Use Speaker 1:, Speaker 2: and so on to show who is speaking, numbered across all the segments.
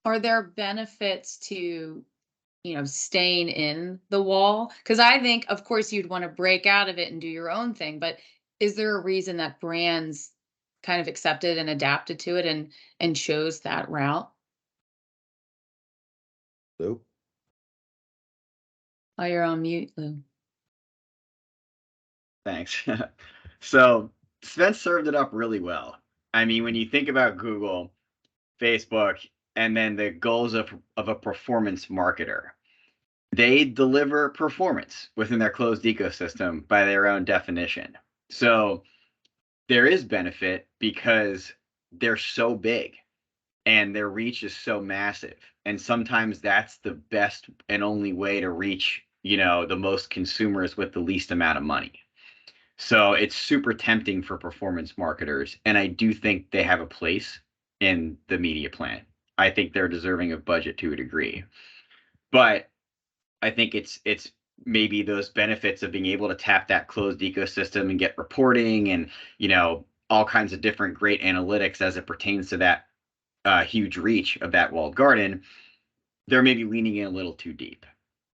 Speaker 1: Are there benefits to, staying in the wall? Because I think, of course, you'd want to break out of it and do your own thing, but is there a reason that brands kind of accepted and adapted to it and chose that route?
Speaker 2: Lou?
Speaker 1: Oh, you're on mute, Lou.
Speaker 3: Thanks. So Spence served it up really well. I mean, when you think about Google, Facebook, and then the goals of a performance marketer, they deliver performance within their closed ecosystem by their own definition. So there is benefit because they're so big and their reach is so massive. And sometimes that's the best and only way to reach, the most consumers with the least amount of money. So it's super tempting for performance marketers. And I do think they have a place in the media plan. I think they're deserving of budget to a degree. But I think it's maybe those benefits of being able to tap that closed ecosystem and get reporting and, all kinds of different great analytics as it pertains to that huge reach of that walled garden. They're maybe leaning in a little too deep.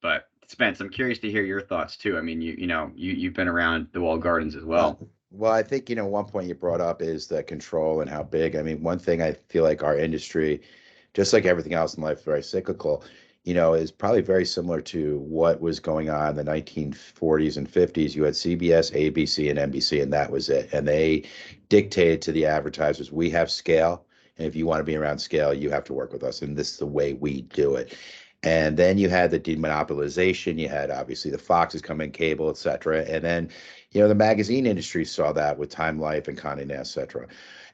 Speaker 3: But Spence, I'm curious to hear your thoughts too. I mean, you've been around the walled gardens as well.
Speaker 2: Well, I think, one point you brought up is the control and how big. I mean, one thing I feel like our industry, just like everything else in life, is very cyclical, is probably very similar to what was going on in the 1940s and 50s. You had CBS, ABC, and NBC, and that was it. And they dictated to the advertisers, we have scale. And if you want to be around scale, you have to work with us. And this is the way we do it. And then you had the demonopolization. You had obviously the Foxes coming, cable, et cetera. And then, the magazine industry saw that with Time Life and Condé Nast, et cetera.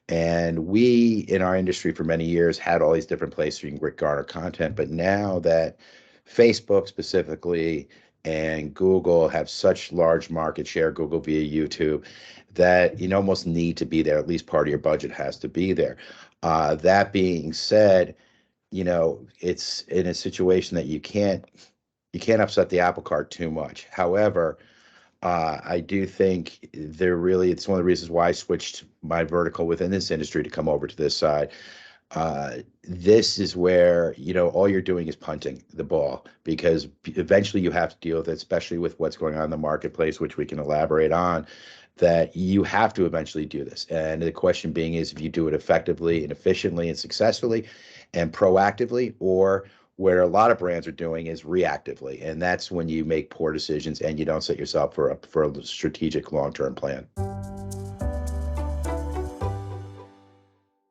Speaker 2: And we in our industry for many years had all these different places you can garner content. But now that Facebook specifically and Google have such large market share, Google via YouTube, that you almost need to be there. At least part of your budget has to be there. That being said, it's in a situation that you can't upset the apple cart too much. However, I do think it's one of the reasons why I switched my vertical within this industry to come over to this side. This is where, all you're doing is punting the ball because eventually you have to deal with it, especially with what's going on in the marketplace, which we can elaborate on, that you have to eventually do this. And the question being is if you do it effectively and efficiently and successfully and proactively, or where a lot of brands are doing is reactively. And that's when you make poor decisions and you don't set yourself for a strategic long-term plan.